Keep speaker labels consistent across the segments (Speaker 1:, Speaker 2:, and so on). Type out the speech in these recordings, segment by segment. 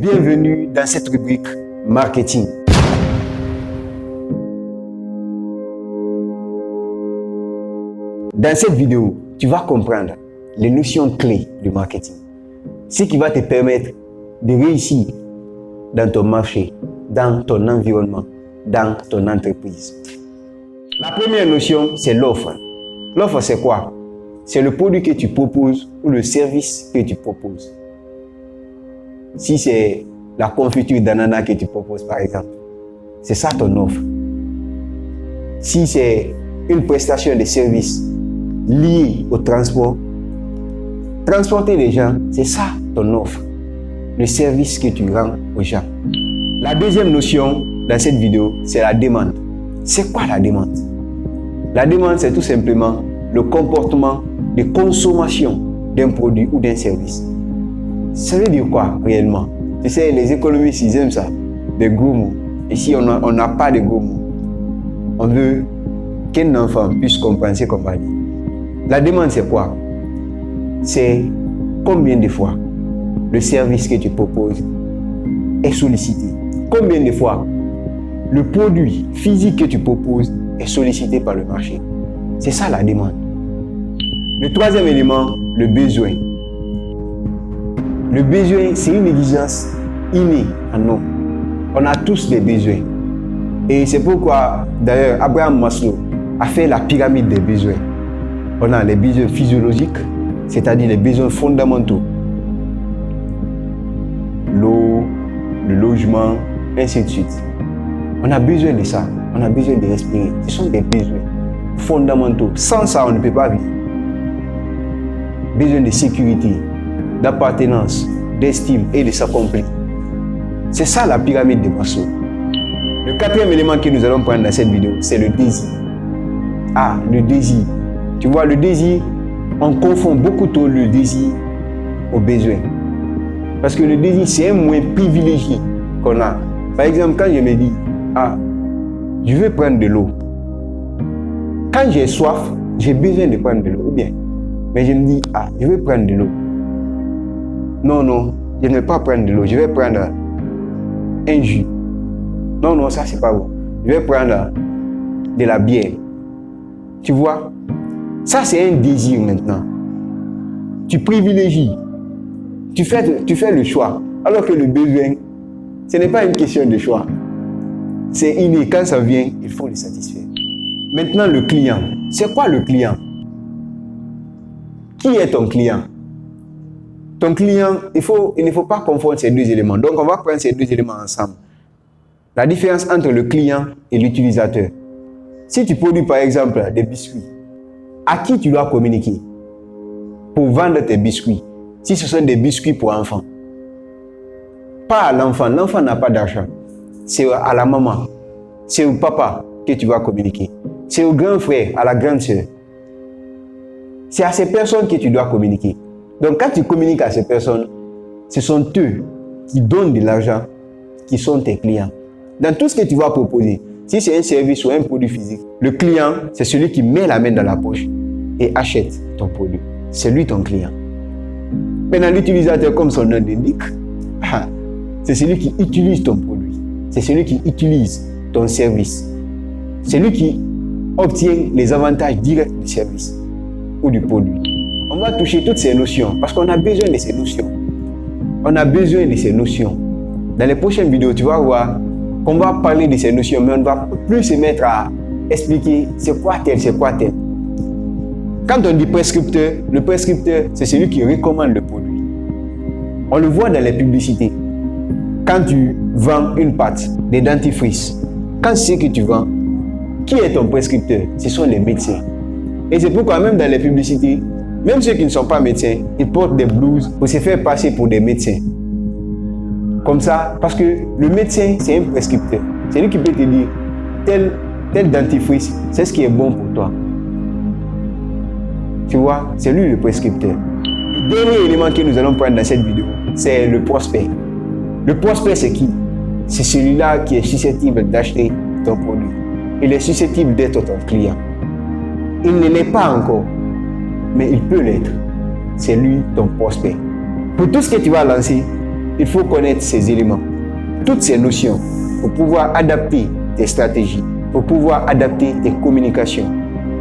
Speaker 1: Bienvenue dans cette rubrique marketing. Dans cette vidéo, tu vas comprendre les notions clés du marketing, ce qui va te permettre de réussir dans ton marché, dans ton environnement, dans ton entreprise. La première notion, c'est l'offre. L'offre, c'est quoi? C'est le produit que tu proposes ou le service que tu proposes. Si c'est la confiture d'ananas que tu proposes, par exemple, c'est ça ton offre. Si c'est une prestation de service liée au transport, transporter les gens, c'est ça ton offre, le service que tu rends aux gens. La deuxième notion dans cette vidéo, c'est la demande. C'est quoi la demande? La demande, c'est tout simplement le comportement de consommation d'un produit ou d'un service. Ça veut dire quoi réellement? Tu sais, les économistes, ils aiment ça, des gros mots. Ici, on n'a pas de gros mots. On veut qu'un enfant puisse comprendre ce qu'on va dire. La demande, c'est quoi? C'est combien de fois le service que tu proposes est sollicité. Combien de fois le produit physique que tu proposes est sollicité par le marché. C'est ça la demande. Le troisième élément, le besoin. Le besoin, c'est une exigence innée en nous. On a tous des besoins. Et c'est pourquoi, d'ailleurs, Abraham Maslow a fait la pyramide des besoins. On a les besoins physiologiques, c'est-à-dire les besoins fondamentaux. L'eau, le logement, ainsi de suite. On a besoin de ça. On a besoin de respirer. Ce sont des besoins fondamentaux. Sans ça, on ne peut pas vivre. Besoin de sécurité, d'appartenance, d'estime et de s'accomplir. C'est ça la pyramide de Maslow. Le quatrième élément que nous allons prendre dans cette vidéo, c'est le désir. Ah, le désir. Tu vois, le désir, on confond beaucoup trop le désir au besoin. Parce que le désir, c'est un moyen privilégié qu'on a. Par exemple, quand je me dis, je veux prendre de l'eau. Quand j'ai soif, j'ai besoin de prendre de l'eau. Ou bien, mais je me dis, je veux prendre de l'eau. Non, je ne vais pas prendre de l'eau, je vais prendre un jus. Non, ça c'est pas bon. Je vais prendre de la bière. Tu vois, ça c'est un désir maintenant. Tu privilégies, tu fais le choix. Alors que le besoin, ce n'est pas une question de choix. C'est inné, quand ça vient, il faut le satisfaire. Maintenant le client. C'est quoi le client? Qui est ton client? Ton client, il ne faut pas confondre ces deux éléments. Donc, on va prendre ces deux éléments ensemble. La différence entre le client et l'utilisateur. Si tu produis par exemple des biscuits, à qui tu dois communiquer pour vendre tes biscuits? Si ce sont des biscuits pour enfants. Pas à l'enfant. L'enfant n'a pas d'argent. C'est à la maman. C'est au papa que tu vas communiquer. C'est au grand frère, à la grande sœur. C'est à ces personnes que tu dois communiquer. Donc, quand tu communiques à ces personnes, ce sont eux qui donnent de l'argent, qui sont tes clients. Dans tout ce que tu vas proposer, si c'est un service ou un produit physique, le client, c'est celui qui met la main dans la poche et achète ton produit. C'est lui ton client. Maintenant, l'utilisateur, comme son nom l'indique, c'est celui qui utilise ton produit. C'est celui qui utilise ton service. C'est lui qui obtient les avantages directs du service ou du produit. On va toucher toutes ces notions parce qu'on a besoin de ces notions. On a besoin de ces notions. Dans les prochaines vidéos, tu vas voir qu'on va parler de ces notions, mais on ne va plus se mettre à expliquer c'est quoi tel. Quand on dit prescripteur, le prescripteur, c'est celui qui recommande le produit. On le voit dans les publicités. Quand tu vends une pâte, des dentifrices, quand c'est ce que tu vends, qui est ton prescripteur? Ce sont les médecins. Et c'est pourquoi même dans les publicités, même ceux qui ne sont pas médecins, ils portent des blouses pour se faire passer pour des médecins. Comme ça, parce que le médecin, c'est un prescripteur. C'est lui qui peut te dire, tel dentifrice, c'est ce qui est bon pour toi. Tu vois, c'est lui le prescripteur. Le dernier élément que nous allons prendre dans cette vidéo, c'est le prospect. Le prospect, c'est qui? C'est celui-là qui est susceptible d'acheter ton produit. Il est susceptible d'être ton client. Il ne l'est pas encore, mais il peut l'être. C'est lui ton prospect. Pour tout ce que tu vas lancer, il faut connaître ces éléments, toutes ces notions pour pouvoir adapter tes stratégies, pour pouvoir adapter tes communications.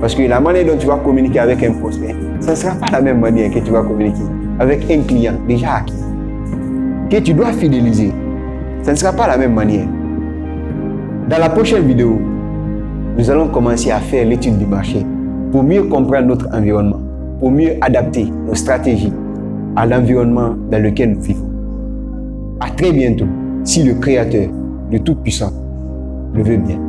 Speaker 1: Parce que la manière dont tu vas communiquer avec un prospect, ça ne sera pas la même manière que tu vas communiquer avec un client déjà acquis, que tu dois fidéliser. Ça ne sera pas la même manière. Dans la prochaine vidéo, nous allons commencer à faire l'étude du marché pour mieux comprendre notre environnement, pour mieux adapter nos stratégies à l'environnement dans lequel nous vivons. À très bientôt, si le Créateur, le Tout-Puissant, le veut bien.